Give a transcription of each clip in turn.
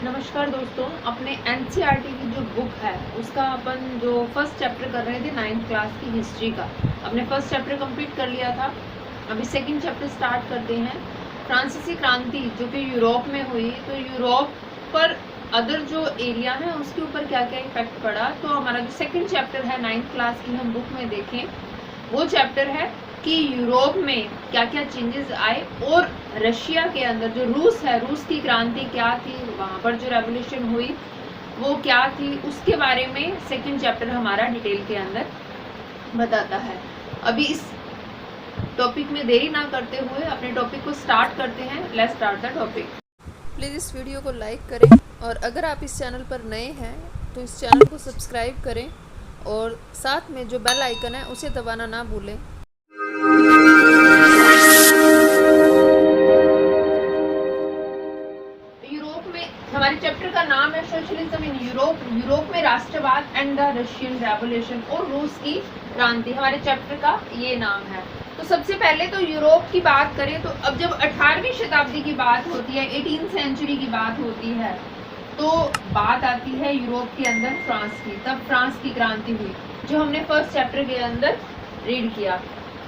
नमस्कार दोस्तों, अपने एनसीईआरटी की जो बुक है उसका अपन जो फर्स्ट चैप्टर कर रहे थे 9th क्लास की हिस्ट्री का, अपने फर्स्ट चैप्टर कंप्लीट कर लिया था। अभी सेकंड चैप्टर स्टार्ट करते हैं। फ्रांसीसी क्रांति जो कि यूरोप में हुई, तो यूरोप पर अदर जो एरिया है उसके ऊपर क्या क्या इफेक्ट पड़ा। तो हमारा जो सेकंड चैप्टर है 9th क्लास की हम बुक में देखें, वो चैप्टर है कि यूरोप में क्या क्या चेंजेस आए और रशिया के अंदर जो रूस है, रूस की क्रांति क्या थी, वहां पर जो रेवोल्यूशन हुई वो क्या थी, उसके बारे में सेकंड चैप्टर हमारा डिटेल के अंदर बताता है। अभी इस टॉपिक में देरी ना करते हुए अपने टॉपिक को स्टार्ट करते हैं। Let's start the topic. Please इस वीडियो को लाइक करें और अगर आप इस चैनल पर नए हैं तो इस चैनल को सब्सक्राइब करें और साथ में जो बेल आइकन है उसे दबाना ना भूलें। यूरोप में हमारे चैप्टर का नाम है सोशलिज्म इन यूरोप, यूरोप में राष्ट्रवाद एंड द रशियन रेवोल्यूशन और रूस की क्रांति, हमारे चैप्टर का ये नाम है। तो सबसे पहले तो यूरोप की बात करें तो अब जब 18वीं शताब्दी की बात होती है, 18th सेंचुरी की बात होती है, तो बात आती है यूरोप के अंदर फ्रांस की। तब फ्रांस की क्रांति हुई जो हमने फर्स्ट चैप्टर के अंदर रीड किया।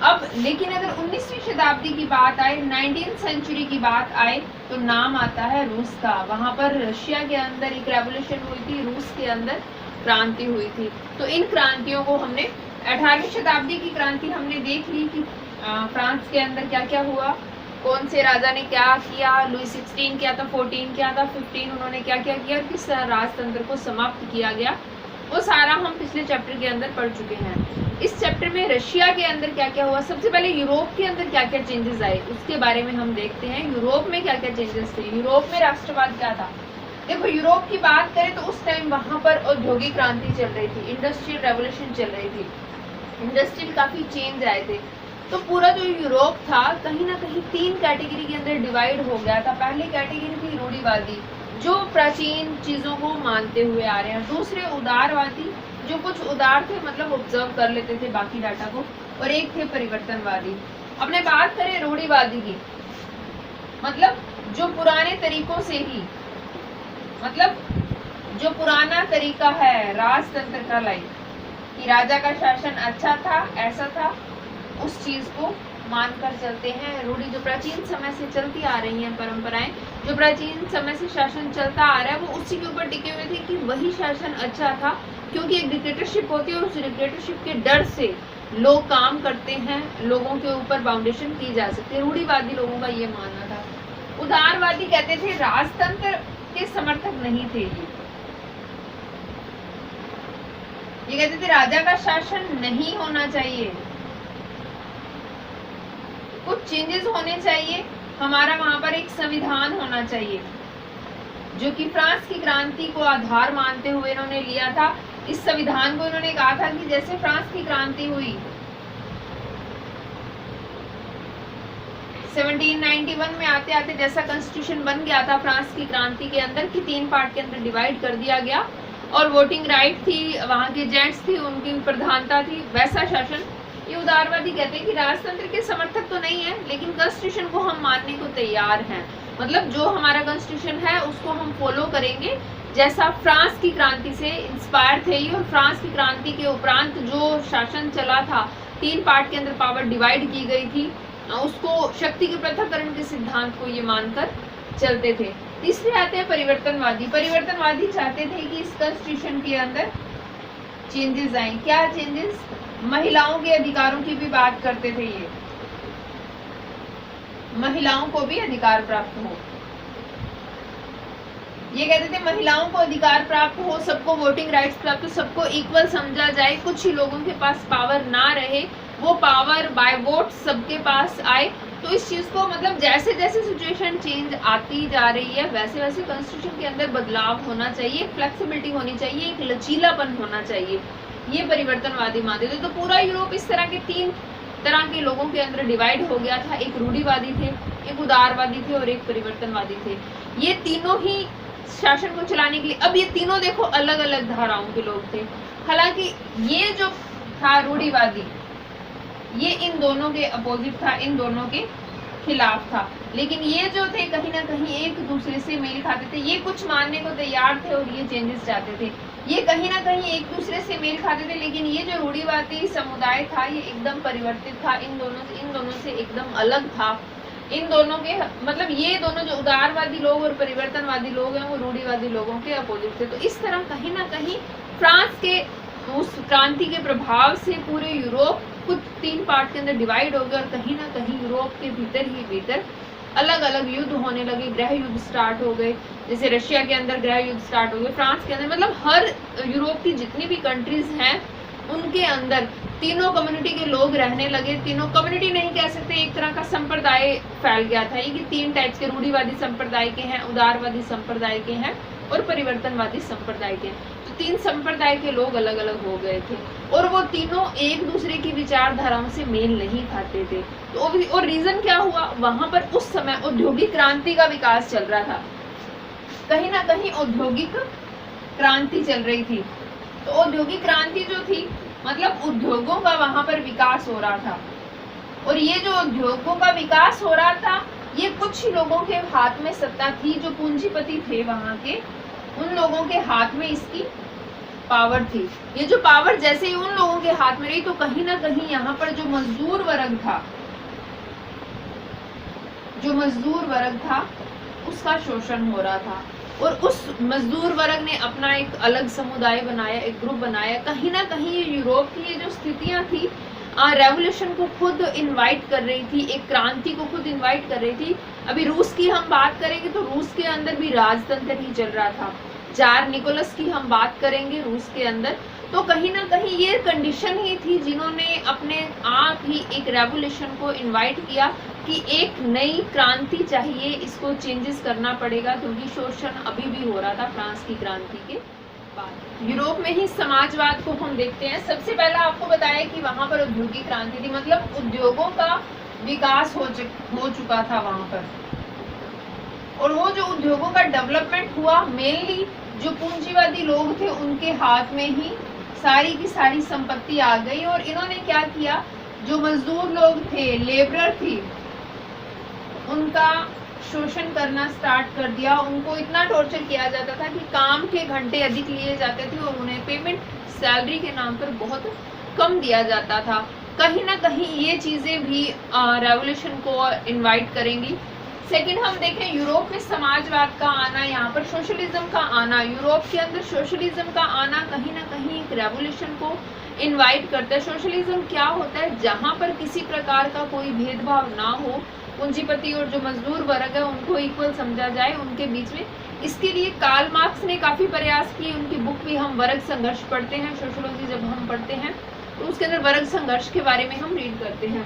अब लेकिन अगर 19वीं शताब्दी की बात आए, 19th सेंचुरी की बात आए, तो नाम आता है रूस का। वहां पर रशिया के अंदर एक रेवोल्यूशन हुई थी, रूस के अंदर क्रांति हुई थी। तो इन क्रांतियों को हमने 18वीं शताब्दी की क्रांति हमने देख ली कि फ्रांस के अंदर क्या क्या हुआ, कौन से राजा ने क्या किया, लुई 16 किया था, 14 किया था, 15 उन्होंने क्या क्या किया, किस राजतंत्र को समाप्त किया गया, वो सारा हम पिछले चैप्टर के अंदर पढ़ चुके हैं। इस चैप्टर में रशिया के अंदर क्या क्या हुआ, सबसे पहले यूरोप के अंदर क्या क्या चेंजेस आए उसके बारे में हम देखते हैं। यूरोप में क्या क्या चेंजेस थे, यूरोप में राष्ट्रवाद क्या था। देखो, यूरोप की बात करें तो उस टाइम वहां पर औद्योगिक क्रांति चल रही थी, इंडस्ट्रियल रेवोल्यूशन चल रही थी, इंडस्ट्रियल काफी चेंज आए थे। तो पूरा जो यूरोप था कहीं ना कहीं 3 कैटेगरी के अंदर डिवाइड हो गया था। पहली कैटेगरी थी रूढ़िवादी, जो प्राचीन चीजों को मानते हुए आ रहे हैं। दूसरे उदारवादी, जो कुछ उदार थे, मतलब ऑब्जर्व कर लेते थे बाकी डाटा को। और एक थे परिवर्तनवादी। अपने बात करें रूढ़िवादी की, मतलब जो पुराने तरीकों से ही, मतलब जो पुराना तरीका है राजतंत्र का, लाइक कि राजा का शासन अच्छा था, ऐसा था, उस चीज को मानकर चलते हैं। रूढ़ी जो प्राचीन समय से चलती आ रही हैं, परंपराएं जो प्राचीन समय से शासन चलता आ रहा है, वो उसी के ऊपर टिके हुए थे कि वही शासन अच्छा था, क्योंकि एक डिक्टेटरशिप होती है और उस डिक्टेटरशिप के डर से लोग काम करते हैं, लोगों के ऊपर बाउंडेशन की जा सकती है। रूढ़िवादी लोगों का ये मानना था। उदारवादी कहते थे राजतंत्र के समर्थक नहीं थे, ये कहते थे राजा का शासन नहीं होना चाहिए, कुछ चेंजेस होने चाहिए, हमारा वहां पर एक संविधान होना चाहिए, जो कि फ्रांस की क्रांति को आधार मानते हुए इन्होंने लिया था। इस संविधान को इन्होंने कहा था कि जैसे फ्रांस की क्रांति हुई 1791 में, आते आते जैसा कॉन्स्टिट्यूशन बन गया था फ्रांस की क्रांति के अंदर कि 3 पार्ट के अंदर डिवाइड कर दिया गया और वोटिंग राइट थी, वहां के जेंट्स थे, उनकी प्रधानता थी, वैसा शासन। ये उदारवादी कहते हैं कि राजतंत्र के समर्थक तो नहीं है, लेकिन कॉन्स्टिट्यूशन को हम मानने को तैयार हैं। मतलब जो हमारा कॉन्स्टिट्यूशन है उसको हम फॉलो करेंगे, जैसा फ्रांस की क्रांति से इंस्पायर थे ये। और फ्रांस की क्रांति के उपरांत जो शासन चला था, 3 पार्ट के अंदर पावर डिवाइड की गई थी, उसको शक्ति के पृथक्करण के सिद्धांत को ये मानकर चलते थे। तीसरे आते हैं परिवर्तनवादी। परिवर्तनवादी चाहते थे कि इस कॉन्स्टिट्यूशन के अंदर चेंजेस आए। क्या चेंजेस? महिलाओं के अधिकारों की भी बात करते थे ये, महिलाओं को भी अधिकार प्राप्त हो। ये कहते थे महिलाओं को अधिकार प्राप्त हो, सबको वोटिंग राइट्स प्राप्त हो, सबको इक्वल समझा जाए, कुछ ही लोगों के पास पावर ना रहे, वो पावर बाय वोट सबके पास आए। तो इस चीज को, मतलब जैसे जैसे सिचुएशन चेंज आती जा रही है वैसे वैसे कॉन्स्टिट्यूशन के अंदर बदलाव होना चाहिए, फ्लेक्सिबिलिटी होनी चाहिए, एक लचीलापन होना चाहिए, ये परिवर्तनवादी मानते थे। तो पूरा यूरोप इस तरह के 3 तरह के लोगों के अंदर डिवाइड हो गया था। एक रूढ़िवादी थे, एक उदारवादी थे और एक परिवर्तनवादी थे। ये तीनों ही शासन को चलाने के लिए, अब ये तीनों देखो अलग अलग धाराओं के लोग थे। हालांकि ये जो था रूढ़िवादी, ये इन दोनों के अपोजिट था, इन दोनों के खिलाफ था। लेकिन ये जो थे कहीं ना कहीं एक दूसरे से मेल खाते थे, ये कुछ मानने को तैयार थे और ये चेंजेस चाहते थे, ये कहीं ना कहीं एक दूसरे से मेल खाते थे। लेकिन ये जो रूढ़िवादी समुदाय था ये एकदम परिवर्तित था, इन दोनों से एकदम अलग था। इन दोनों के मतलब ये दोनों जो उदारवादी लोग और परिवर्तनवादी लोग हैं वो रूढ़िवादी लोगों के अपोजिट थे। तो इस तरह कहीं ना कहीं फ्रांस के उस क्रांति के प्रभाव से पूरे यूरोप कुछ 3 पार्ट के अंदर डिवाइड हो गया और कहीं ना कहीं यूरोप के भीतर ही भीतर अलग अलग युद्ध होने लगे, गृह युद्ध स्टार्ट हो गए। जैसे रशिया के अंदर गृह युद्ध स्टार्ट हो गए, फ्रांस के अंदर, मतलब हर यूरोप की जितनी भी कंट्रीज हैं उनके अंदर तीनों कम्युनिटी के लोग रहने लगे। तीनों कम्युनिटी नहीं कह सकते, एक तरह का संप्रदाय फैल गया था। ये कि 3 टाइप्स के रूढ़िवादी संप्रदाय के हैं, उदारवादी संप्रदाय के हैं और परिवर्तनवादी संप्रदाय के हैं। तो 3 संप्रदाय के लोग अलग अलग हो गए थे और वो तीनों एक दूसरे की विचारधाराओं से मेल नहीं खाते थे। तो और रीजन क्या हुआ, वहां पर उस समय औद्योगिक क्रांति का विकास चल रहा था, कहीं ना कहीं औद्योगिक क्रांति चल रही थी। तो औद्योगिक क्रांति जो थी मतलब उद्योगों का वहां पर विकास हो रहा था और ये जो उद्योगों का विकास हो रहा था ये कुछ ही लोगों के हाथ में सत्ता थी, जो पूंजीपति थे वहां के, उन लोगों के हाथ में इसकी पावर थी। ये जो पावर जैसे ही उन लोगों के हाथ में रही तो कहीं ना कहीं यहाँ पर जो मजदूर वर्ग था उसका शोषण हो रहा था और उस मजदूर वर्ग ने अपना एक अलग समुदाय बनाया, एक ग्रुप बनाया। कहीं ना कहीं ये यूरोप की ये जो स्थितियां थी रेवोल्यूशन को खुद इनवाइट कर रही थी, एक क्रांति को खुद इनवाइट कर रही थी। अभी रूस की हम बात करेंगे तो रूस के अंदर भी राजतंत्र ही चल रहा था। जार निकोलस की हम बात करेंगे रूस के अंदर, तो कहीं ना कहीं ये कंडीशन ही थी जिन्होंने अपने आप ही एक रेवोल्यूशन को इनवाइट किया कि एक नई क्रांति चाहिए, इसको चेंजेस करना पड़ेगा क्योंकि शोषण अभी भी हो रहा था फ्रांस की क्रांति के बाद। यूरोप में ही समाजवाद को हम देखते हैं। सबसे पहला आपको बताया कि वहां पर औद्योगिक क्रांति थी, मतलब उद्योगों का विकास हो चुका था वहां पर, और वो जो उद्योगों का डेवलपमेंट हुआ मेनली जो पूंजीवादी लोग थे उनके हाथ में ही सारी की सारी संपत्ति आ गई। और इन्होंने क्या किया, जो मजदूर लोग थे, लेबरर थी, उनका शोषण करना स्टार्ट कर दिया। उनको इतना टॉर्चर किया जाता था कि काम के घंटे अधिक लिए जाते थे और उन्हें पेमेंट सैलरी के नाम पर बहुत कम दिया जाता था। कहीं ना कहीं ये चीजें भी रेवोल्यूशन को इनवाइट करेंगी। सेकंड हम देखें यूरोप में समाजवाद का आना, यहाँ पर सोशलिज्म का आना, यूरोप के अंदर सोशलिज्म का आना कहीं ना कहीं एक रेवोल्यूशन को इनवाइट करता है। सोशलिज्म क्या होता है, जहाँ पर किसी प्रकार का कोई भेदभाव ना हो, पूंजीपति और जो मजदूर वर्ग है उनको इक्वल समझा जाए उनके बीच में। इसके लिए कार्ल मार्क्स ने काफी प्रयास किए, उनकी बुक भी हम वर्ग संघर्ष पढ़ते हैं, सोशियोलॉजी जब हम पढ़ते हैं तो उसके अंदर वर्ग संघर्ष के बारे में हम रीड करते हैं।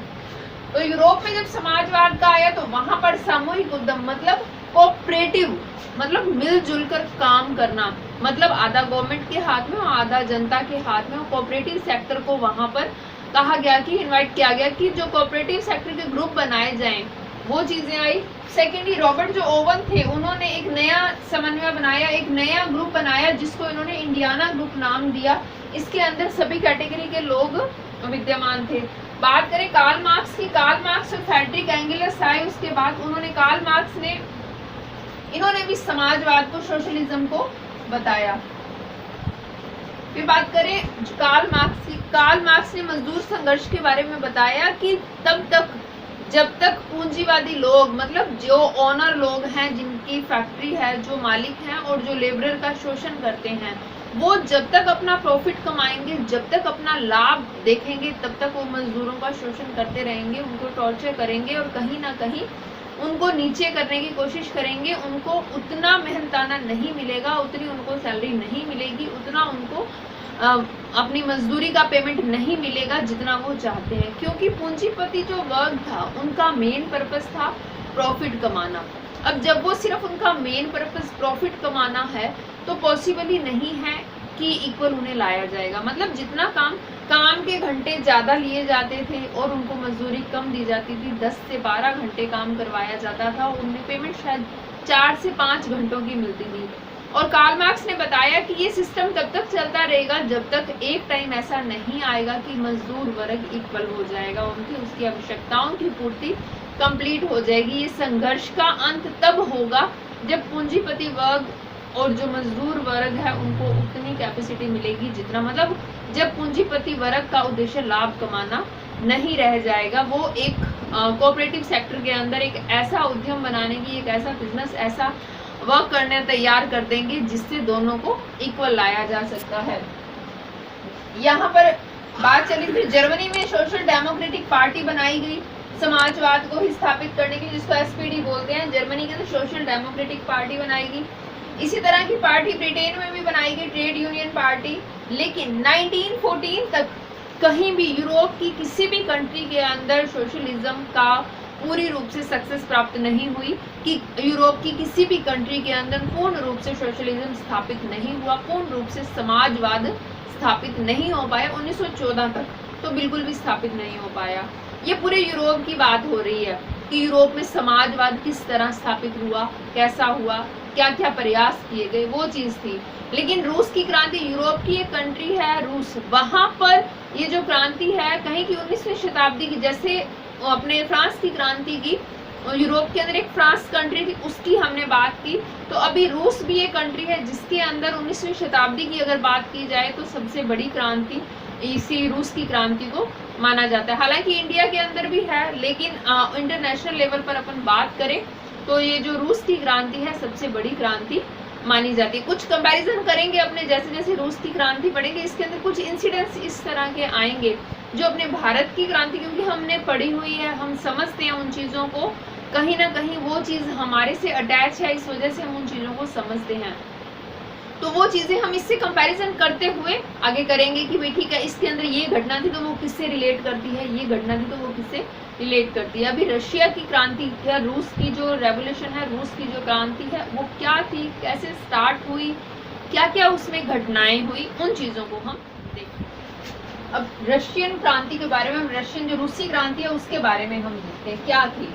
तो यूरोप में जब समाजवाद का आया तो वहां पर सामूहिक उद्यम मतलब कोऑपरेटिव, मतलब मिलजुल कर काम करना, मतलब आधा गवर्नमेंट के हाथ में और आधा जनता के हाथ में, कोऑपरेटिव सेक्टर को वहां पर कहा गया कि इनवाइट किया गया कि जो कोऑपरेटिव सेक्टर के ग्रुप बनाए जाएं, वो चीजें आई। सेकेंडली रॉबर्ट जो ओवन थे उन्होंने एक नया समन्वय बनाया, एक नया ग्रुप बनाया जिसको इन्होंने इंडियाना ग्रुप नाम दिया। इसके अंदर सभी कैटेगरी के लोग विद्यमान थे। बात करें कार्ल मार्क्स की, कार्ल मार्क्स और फ्रेडरिक एंगेल्स आए उसके बाद, कार्ल मार्क्स ने इन्होंने भी समाजवाद को, सोशलिज्म को बताया। फिर बात करें कार्ल मार्क्स की, कार्ल मार्क्स ने मजदूर संघर्ष के बारे में बताया कि तब तक जब तक पूंजीवादी लोग, मतलब जो ओनर लोग हैं, जिनकी फैक्ट्री है, जो मालिक हैं और जो लेबरर का शोषण करते हैं, वो जब तक अपना प्रॉफिट कमाएंगे, जब तक अपना लाभ देखेंगे, तब तक वो मजदूरों का शोषण करते रहेंगे, उनको टॉर्चर करेंगे और कहीं ना कहीं उनको नीचे करने की कोशिश करेंगे। उनको उतना मेहनताना नहीं मिलेगा, उतनी उनको सैलरी नहीं मिलेगी, उतना उनको अपनी मजदूरी का पेमेंट नहीं मिलेगा जितना वो चाहते हैं, क्योंकि पूंजीपति जो वर्ग था उनका मेन पर्पस था प्रॉफिट कमाना। अब जब वो सिर्फ उनका मेन पर्पस प्रॉफिट कमाना है तो पॉसिबल ही नहीं है कि इक्वल उन्हें लाया जाएगा। मतलब जितना काम के घंटे ज़्यादा लिए जाते थे और उनको मजदूरी कम दी जाती थी, 10 से 12 घंटे काम करवाया जाता था और उन्हें पेमेंट शायद 4 से 5 घंटों की मिलती थी। और कार्ल मार्क्स ने बताया कि ये सिस्टम तब तक चलता रहेगा जब तक एक टाइम ऐसा नहीं आएगा कि मजदूर वर्ग इक्वल हो जाएगा, उनकी उसकी आवश्यकताओं की पूर्ति कंप्लीट हो जाएगी। ये संघर्ष का अंत तब होगा जब पूंजीपति वर्ग और जो मजदूर वर्ग है उनको उतनी कैपेसिटी मिलेगी जितना, मतलब जब पूंजीपति वर्ग का उद्देश्य लाभ कमाना नहीं रह जाएगा, वो एक कोऑपरेटिव सेक्टर के अंदर एक ऐसा उद्यम बनाने की, एक ऐसा बिजनेस, ऐसा वर्क करने तैयार कर देंगे जिससे दोनों को इक्वल लाया जा सकता है। यहाँ पर बात चली थी जर्मनी में सोशल डेमोक्रेटिक पार्टी बनाई गई समाजवाद को ही स्थापित करने के लिए, जिसको एसपीडी बोलते हैं। जर्मनी के अंदर सोशल डेमोक्रेटिक पार्टी बनाई गई। इसी तरह की पार्टी ब्रिटेन में भी बनाई गई, ट्रेड यूनियन पार्टी। लेकिन 1914 तक कहीं भी यूरोप की किसी भी कंट्री के अंदर सोशलिज्म का पूरी रूप से सक्सेस प्राप्त नहीं हुई, कि यूरोप की किसी भी कंट्री के अंदर पूर्ण रूप से सोशलिज्म स्थापित नहीं हुआ, पूर्ण रूप से समाजवाद स्थापित नहीं हो पाया। 1914 तक तो बिल्कुल भी स्थापित नहीं हो पाया। ये पूरे यूरोप की बात हो रही है कि यूरोप में समाजवाद किस तरह स्थापित हुआ, कैसा हुआ, क्या क्या प्रयास किए गए, वो चीज थी। लेकिन रूस की क्रांति, यूरोप की एक कंट्री है रूस, वहां पर ये जो क्रांति है कहीं की 19वीं शताब्दी की, जैसे अपने फ्रांस की क्रांति की, यूरोप के अंदर एक फ्रांस कंट्री थी उसकी हमने बात की, तो अभी रूस भी एक कंट्री है जिसके अंदर 19वीं शताब्दी की अगर बात की जाए तो सबसे बड़ी क्रांति इसी रूस की क्रांति को माना जाता है। हालांकि इंडिया के अंदर भी है, लेकिन इंटरनेशनल लेवल पर अपन बात करें तो ये जो रूस की क्रांति है सबसे बड़ी क्रांति मानी जाती है। कुछ कंपैरिजन करेंगे अपने, जैसे जैसे रूस की क्रांति पढ़ेंगे इसके अंदर कुछ इंसिडेंट्स इस तरह के आएंगे जो अपने भारत की क्रांति, क्योंकि हमने पढ़ी हुई है, हम समझते हैं उन चीज़ों को, कहीं ना कहीं वो चीज़ हमारे से अटैच है, इस वजह से हम उन चीज़ों को समझते हैं। तो वो चीज़ें हम इससे कंपैरिजन करते हुए आगे करेंगे कि भाई ठीक है, इसके अंदर ये घटना थी तो वो किससे रिलेट करती है, ये घटना थी तो वो किससे रिलेट करती है। अभी रशिया की क्रांति या रूस की जो रेवोल्यूशन है, रूस की जो क्रांति है वो क्या थी, कैसे स्टार्ट हुई, क्या क्या उसमें घटनाएं हुई, उन चीज़ों को हम देखें। अब रशियन क्रांति के बारे में, रशियन जो रूसी क्रांति है उसके बारे में हम देखते हैं क्या थी।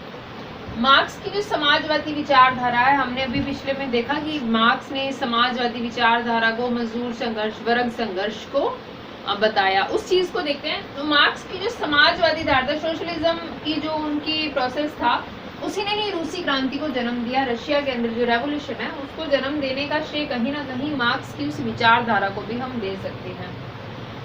मार्क्स की जो समाजवादी विचारधारा है, हमने अभी पिछले में देखा कि मार्क्स ने समाजवादी विचारधारा को मजदूर संघर्ष, वर्ग संघर्ष को बताया, उस चीज को देखते हैं। तो मार्क्स की जो समाजवादी धारणा, सोशलिज्म की जो उनकी प्रोसेस था, उसी ने ही रूसी क्रांति को जन्म दिया। रशिया के अंदर जो रेवोल्यूशन है उसको जन्म देने का श्रेय कहीं ना कहीं मार्क्स की उस विचारधारा को भी हम दे सकते हैं।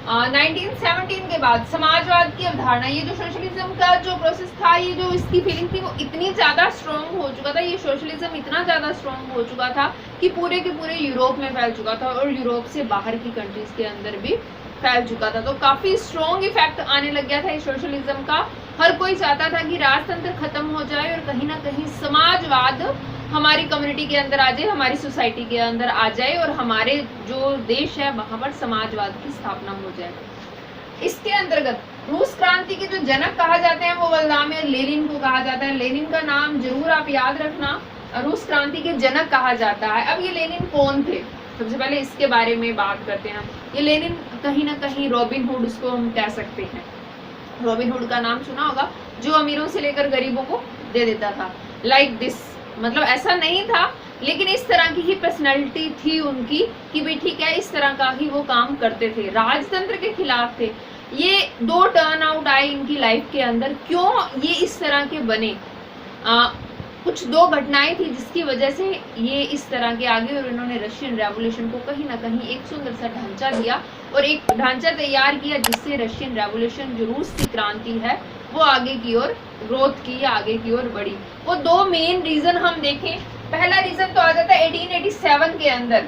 1917 के बाद समाजवाद की अवधारणा, ये जो सोशलिज्म का जो प्रोसेस था, ये जो इसकी फीलिंग थी वो इतनी ज़्यादा स्ट्रॉन्ग हो चुका था, ये सोशलिज्म इतना ज़्यादा स्ट्रॉन्ग हो चुका था कि पूरे के पूरे यूरोप में फैल चुका था और यूरोप से बाहर की कंट्रीज के अंदर भी फैल चुका था। तो काफ़ी स्ट्रॉन्ग इफेक्ट आने लग गया था इस सोशलिज्म का। हर कोई चाहता था कि राजतंत्र खत्म हो जाए और कहीं ना कहीं समाजवाद हमारी कम्युनिटी के अंदर आ जाए, हमारी सोसाइटी के अंदर आ जाए और हमारे जो देश है वहाँ पर समाजवाद की स्थापना हो जाए। इसके अंतर्गत रूस क्रांति के जो जनक कहा जाते हैं वो व्लादिमीर लेनिन को कहा जाता है। लेनिन का नाम जरूर आप याद रखना, रूस क्रांति के जनक कहा जाता है। अब ये लेनिन कौन थे, सबसे पहले इसके बारे में बात करते हैं। ये लेनिन कहीं ना कहीं रॉबिन हुड उसको हम कह सकते हैं। रॉबिन हुड का नाम सुना होगा, जो अमीरों से लेकर गरीबों को दे देता था, लाइक दिस। मतलब ऐसा नहीं था, लेकिन इस तरह की ही पर्सनैलिटी थी उनकी कि भाई ठीक है, इस तरह का ही वो काम करते थे, राजतंत्र के खिलाफ थे। ये दो टर्न आउट आए इनकी लाइफ के अंदर, क्यों ये इस तरह के बने, कुछ दो घटनाएं थी जिसकी वजह से ये इस तरह के आगे, और इन्होंने रशियन रेवोल्यूशन को कहीं ना कहीं एक सुंदर सा ढांचा दिया और एक ढांचा तैयार किया जिससे रशियन रेवोल्यूशन जो रूस की क्रांति है वो आगे की ओर ग्रोथ की, आगे की ओर बढ़ी। वो दो मेन रीजन हम देखें। पहला रीजन तो आ जाता है 1887 के अंदर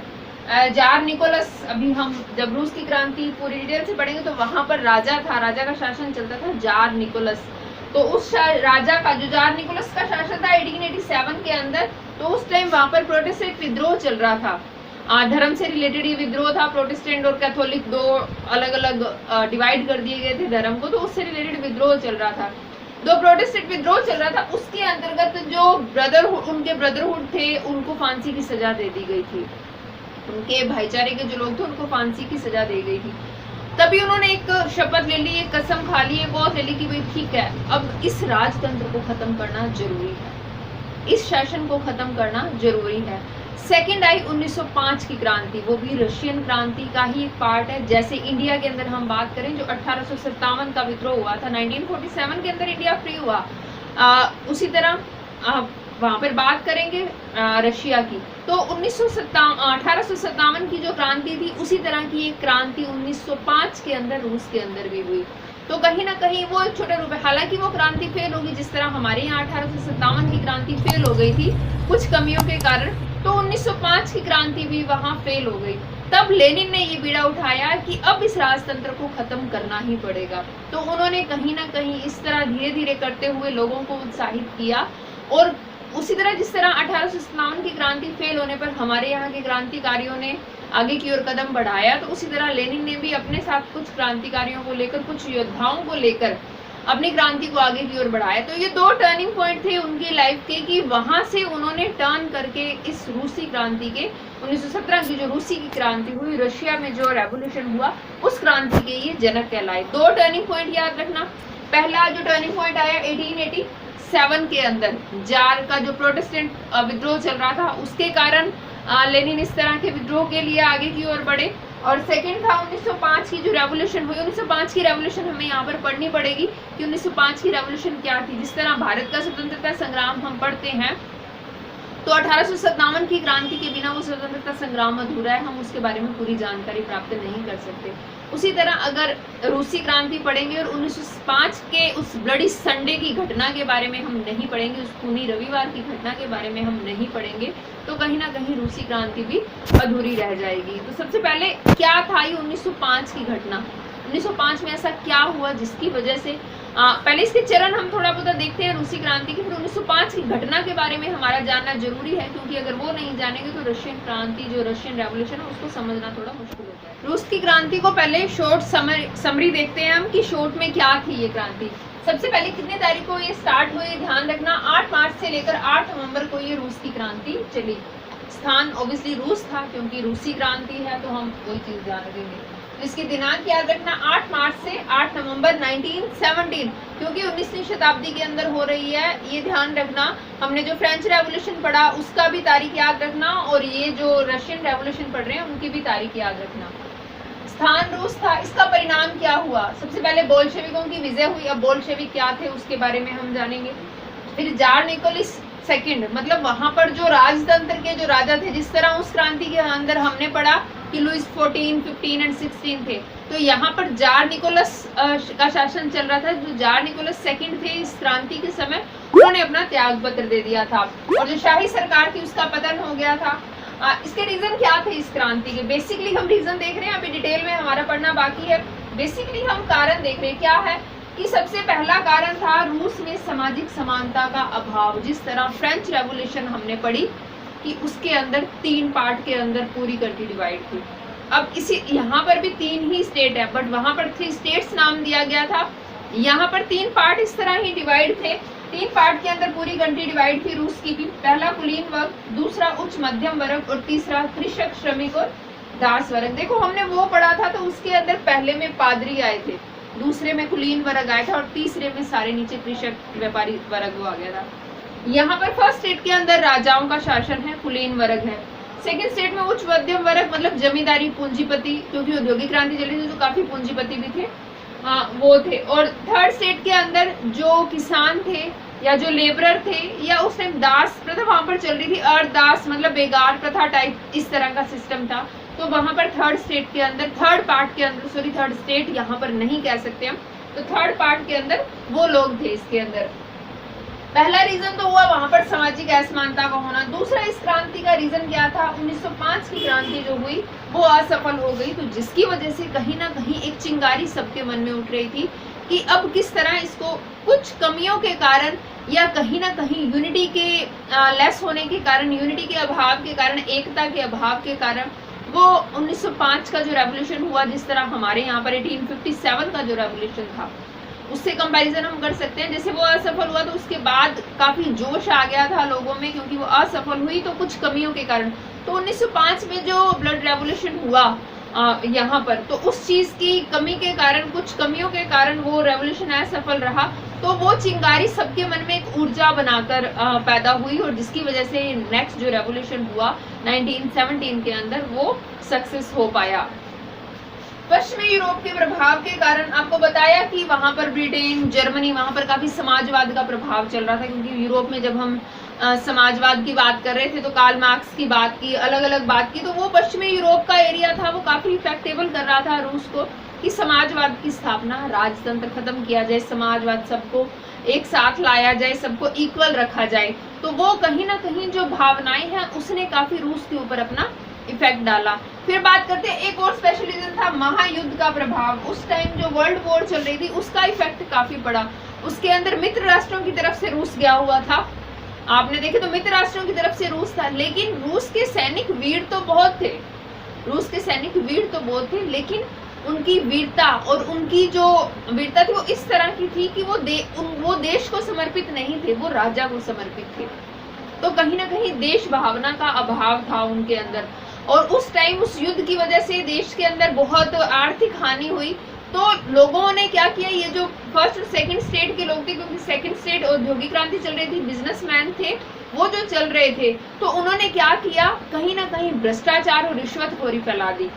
जार निकोलस। अभी हम जब रूस की क्रांति पूरी डिटेल से पढ़ेंगे तो वहां पर राजा था, राजा का शासन चलता था जार निकोलस। तो उस राजा का जो जार निकोलस का शासन था 1887 के अंदर, तो उस टाइम वहां पर प्रोटेस्टेंट विद्रोह चल रहा था। धर्म से रिलेटेड ये विद्रोह था, प्रोटेस्टेंट और कैथोलिक दो अलग अलग डिवाइड कर दिए गए थे धर्म को, तो उससे रिलेटेड विद्रोह चल रहा था। दो प्रोटेस्टेंट विद्रोह चल रहा था, उसके अंतर्गत जो ब्रदरहुड, उनके ब्रदरहुड थे, उनको फांसी की सजा दे दी गई थी। उनके भाईचारे के जो लोग थे उनको फांसी की सजा दी गई थी। तभी उन्होंने एक शपथ ले ली, एक कसम खा ली, एक ओथ ले ली कि भाई ठीक है, अब इस राजतंत्र को खत्म करना जरूरी है, इस शासन को खत्म करना जरूरी है। सेकेंड आई 1905 की क्रांति, वो भी रशियन क्रांति का ही एक पार्ट है। जैसे इंडिया के अंदर हम बात करें, जो 1857 का विद्रोह हुआ था, 1947 के अंदर इंडिया फ्री हुआ, उसी तरह वहाँ पर बात करेंगे रशिया की, तो 1857 की जो क्रांति थी उसी तरह की एक क्रांति 1905 के अंदर रूस के अंदर भी हुई। तो कहीं ना कहीं वो एक छोटे रूप में, हालांकि वो क्रांति फेल होगी जिस तरह हमारे यहाँ 1857 की क्रांति फेल हो गई थी कुछ कमियों के कारण, तो 1905 की क्रांति भी वहाँ फेल हो गई। तब लेनिन ने ये बीड़ा उठाया कि अब इस राजतंत्र को खत्म करना ही पड़ेगा। तो उन्होंने कहीं ना कहीं इस तरह धीरे धीरे करते हुए लोगों को उत्साहित किया, और उसी तरह जिस तरह 1857 की क्रांति फेल होने पर हमारे यहाँ के क्रांतिकारियों ने आगे की ओर कदम बढ़ाया, तो उसी तरह लेनिन ने भी अपने साथ कुछ क्रांतिकारियों को लेकर, कुछ योद्धाओं को लेकर अपनी क्रांति को आगे की ओर बढ़ाया। तो ये दो टर्निंग पॉइंट थे उनकी लाइफ के, कि वहां से उन्होंने टर्न करके इस रूसी क्रांति के 1917 की जो रूसी की क्रांति हुई, रशिया में जो रेवोल्यूशन हुआ, उस क्रांति के ये जनक कहलाए। दो टर्निंग पॉइंट याद रखना। पहला जो टर्निंग पॉइंट आया 1887 के अंदर, जार का जो प्रोटेस्टेंट विद्रोह चल रहा था उसके कारण लेनिन इस तरह के विद्रोह के लिए आगे की ओर बढ़े। और सेकंड था 1905 की जो रेवोल्यूशन हुई। 1905 की रेवोल्यूशन हमें यहाँ पर पढ़नी पड़ेगी कि 1905 की रेवोल्यूशन क्या थी। जिस तरह भारत का स्वतंत्रता संग्राम हम पढ़ते हैं, तो 1857 की क्रांति के बिना वो स्वतंत्रता संग्राम अधूरा है, हम उसके बारे में पूरी जानकारी प्राप्त नहीं कर सकते। उसी तरह अगर रूसी क्रांति पढ़ेंगे और 1905 के उस ब्लडी संडे की घटना के बारे में हम नहीं पढ़ेंगे, उस खूनी रविवार की घटना के बारे में हम नहीं पढ़ेंगे, तो कहीं ना कहीं रूसी क्रांति भी अधूरी रह जाएगी। तो सबसे पहले क्या था ये 1905 की घटना, 1905 में ऐसा क्या हुआ जिसकी वजह से पहले इसके चरण हम थोड़ा बहुत देखते हैं रूसी क्रांति की, फिर 1905 की घटना के बारे में हमारा जानना जरूरी है, क्योंकि अगर वो नहीं जानेंगे तो रशियन क्रांति, जो रशियन रेवोल्यूशन है, उसको समझना थोड़ा मुश्किल होता है। रूस की क्रांति को पहले शॉर्ट समरी देखते हैं हम कि शॉर्ट में क्या थी ये क्रांति। सबसे पहले कितने तारीख को ये स्टार्ट हुई, ध्यान रखना, 8 मार्च से लेकर 8 नवंबर को ये रूस की क्रांति चली। स्थान ऑब्वियसली रूस था, क्योंकि रूसी क्रांति है तो हम कोई चीज ध्यान रखेंगे। इसकी दिनांक याद रखना 8 मार्च से 8 नवंबर 1917, क्योंकि 19वीं शताब्दी के अंदर हो रही है, ये ध्यान रखना। हमने जो फ्रेंच रेवोल्यूशन पढ़ा उसका भी तारीख याद रखना, और ये जो रशियन रेवोल्यूशन पढ़ रहे हैं उनकी भी तारीख याद रखना। स्थान रूस था। इसका परिणाम क्या हुआ, सबसे पहले बोल्शेविकों की विजय हुई। अब बोल्शेविक क्या थे उसके बारे में हम जानेंगे। फिर जार निकोलस सेकंड, मतलब वहां पर जो राजतंत्र के जो राजा थे, जिस तरह उस क्रांति के अंदर हमने पढ़ा कि लुइस 14, 15 और 16 थे, तो यहाँ पर जार निकोलस का शासन चल रहा था। जो जार निकोलस सेकंड थे इस क्रांति के समय, उन्होंने अपना त्याग पत्र दे दिया था, और जो शाही सरकार थी उसका पतन हो गया था। इसके रीजन क्या थे इस क्रांति के, बेसिकली हम रीजन देख रहे हैं, अभी डिटेल में हमारा पढ़ना बाकी है। बेसिकली हम कारण देख रहे हैं क्या है, कि सबसे पहला कारण था रूस में सामाजिक समानता का अभाव। जिस तरह फ्रेंच रेवोल्यूशन हमने पढ़ी कि उसके अंदर 3 पार्ट के अंदर पूरी कंट्री डिवाइड थी। अब इसी यहाँ पर भी 3 ही स्टेट है, बट वहां पर 3 स्टेट्स नाम दिया गया था। यहाँ पर 3 पार्ट इस तरह ही डिवाइड थे। 3 पार्ट के अंदर पूरी कंट्री डिवाइड थी रूस की भी। पहला कुलीन वर्ग, दूसरा उच्च मध्यम वर्ग, और तीसरा कृषक, श्रमिक और दास वर्ग। देखो हमने वो पढ़ा था, तो उसके अंदर पहले में पादरी आए थे, दूसरे में कुलीन वर्ग आया था, और तीसरे में सारे नीचे कृषक व्यापारी वर्ग वो आ गया था। यहाँ पर फर्स्ट स्टेट के अंदर राजाओं का शासन है, कुलीन वर्ग है। सेकंड स्टेट में उच्च मध्यम वर्ग, मतलब जमींदारी, पूंजीपति, क्योंकि औद्योगिक क्रांति चली थी तो काफी पूंजीपति भी थे, वो थे। और थर्ड स्टेट के अंदर जो किसान थे या जो लेबरर थे, या उस टाइम दास प्रथा वहां पर चल रही थी, अर्धदास मतलब बेगार प्रथा टाइप, इस तरह का सिस्टम था। तो वहां पर थर्ड स्टेट के अंदर, थर्ड पार्ट के अंदर, सॉरी थर्ड स्टेट यहाँ पर नहीं कह सकते हम, तो थर्ड पार्ट के अंदर वो लोग थे। इसके अंदर पहला रीजन तो हुआ वहां पर सामाजिक असमानता का होना। दूसरा इस क्रांति का रीजन क्या था, 1905 की क्रांति जो हुई वो असफल हो गई, तो जिसकी वजह से कहीं ना कहीं एक चिंगारी सबके मन में उठ रही थी कि अब किस तरह इसको कुछ कमियों के कारण, या कहीं ना कहीं यूनिटी के लेस होने के कारण, यूनिटी के अभाव के कारण, एकता के अभाव के कारण, वो 1905 का जो रेवोल्यूशन हुआ, जिस तरह हमारे यहाँ पर 1857 का जो रेवोल्यूशन था उससे कंपैरिजन हम कर सकते हैं। जैसे वो असफल हुआ तो उसके बाद काफी जोश आ गया था लोगों में, क्योंकि वो असफल हुई तो कुछ कमियों के कारण। तो 1905 में जो ब्लड रेवोल्यूशन हुआ यहाँ पर, तो उस चीज की कमी के कारण, कुछ कमियों के कारण वो रेवोल्यूशन असफल रहा। तो वो चिंगारी सबके मन में एक ऊर्जा बनाकर पैदा हुई, और जिसकी वजह से नेक्स्ट जो रेवोल्यूशन हुआ 1917 के अंदर वो सक्सेस हो पाया। पश्चिमी यूरोप के प्रभाव के कारण आपको बताया कि वहां पर ब्रिटेन, जर्मनी, वहां पर काफी समाजवाद का प्रभाव चल रहा था, क्योंकि यूरोप में जब हम समाजवाद की बात कर रहे थे तो कार्ल मार्क्स की बात की, अलग अलग बात की, तो वो पश्चिमी यूरोप का एरिया था, वो काफी इफेक्टेबल कर रहा था रूस को कि समाजवाद की स्थापना, राजतंत्र खत्म किया जाए, समाजवाद, सबको एक साथ लाया जाए, सबको इक्वल रखा जाए। तो वो कहीं ना कहीं जो भावनाएं हैं उसने काफी रूस के ऊपर अपना इफेक्ट डाला। फिर बात करते हैं एक और स्पेशलिज्म था महायुद्ध का प्रभाव। उस टाइम जो वर्ल्ड वॉर चल रही थी उसका इफेक्ट काफी पड़ा। उसके अंदर मित्र राष्ट्रों की तरफ से रूस गया हुआ था, आपने देखे तो मित्र राष्ट्रों की तरफ से रूस था, लेकिन रूस के सैनिक वीर तो बहुत थे, रूस के सैनिक वीर तो बहुत थे, लेकिन उनकी वीरता और उनकी जो वीरता थी वो इस तरह की थी कि वो देश को समर्पित नहीं थे, वो राजा को समर्पित थे। तो कहीं ना कहीं देश भावना का अभाव था उनके अंदर, और उस टाइम उस युद्ध की वजह से देश के अंदर बहुत आर्थिक हानि हुई। तो लोगों ने क्या किया, ये जो फर्स्ट और सेकंड स्टेट के लोग थे, क्योंकि सेकंड स्टेट औद्योगिक क्रांति चल रही थी, बिजनेसमैन थे वो जो चल रहे थे, तो उन्होंने क्या किया, कहीं ना कहीं भ्रष्टाचार और रिश्वतखोरी फैला दी।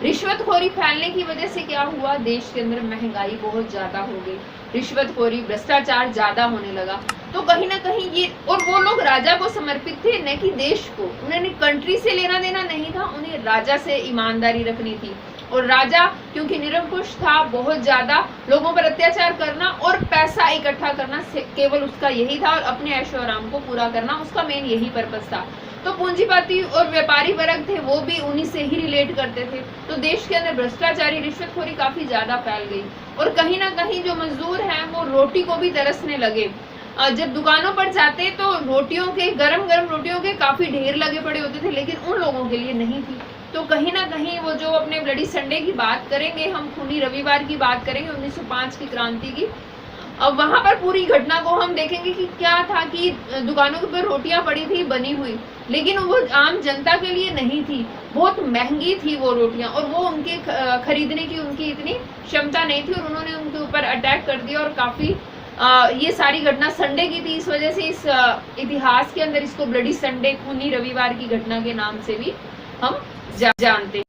रिश्वतखोरी फैलने की वजह से क्या हुआ, देश के अंदर महंगाई बहुत ज्यादा हो गई, रिश्वतखोरी, भ्रष्टाचार ज्यादा होने लगा। तो कहीं ना कहीं ये, और वो लोग राजा को समर्पित थे, न कि देश को। उन्हें कंट्री से लेना देना नहीं था, उन्हें राजा से ईमानदारी रखनी थी। और राजा क्योंकि निरंकुश था, बहुत ज्यादा लोगों पर अत्याचार करना और पैसा इकट्ठा करना केवल उसका यही था, और अपने ऐशो आराम को पूरा करना उसका मेन यही पर्पस था। तो पूंजीपति और व्यापारी वर्ग थे वो भी उन्हीं से ही रिलेट करते थे। तो देश के अंदर भ्रष्टाचारी, रिश्वतखोरी काफी ज्यादा फैल गई, और कहीं ना कहीं जो मजदूर हैं वो रोटी को भी तरसने लगे। जब दुकानों पर जाते तो रोटियों के, गरम गरम रोटियों के काफी ढेर लगे पड़े होते थे, लेकिन उन लोगों के लिए नहीं थी। तो कहीं ना कहीं वो जो अपने ब्लडी संडे की बात करेंगे, हम खूनी रविवार की बात करेंगे, 1905 की क्रांति की, अब वहां पर पूरी घटना को हम देखेंगे कि क्या था कि दुकानों के ऊपर रोटियां पड़ी थी बनी हुई, लेकिन वो आम जनता के लिए नहीं थी, बहुत महंगी थी वो रोटियां, और वो उनके खरीदने की उनकी इतनी क्षमता नहीं थी, और उन्होंने उनके ऊपर अटैक कर दिया। और काफी ये सारी घटना संडे की थी, इस वजह से इस इतिहास के अंदर इसको ब्लडी संडे, खूनी रविवार की घटना के नाम से भी हम जानते हैं।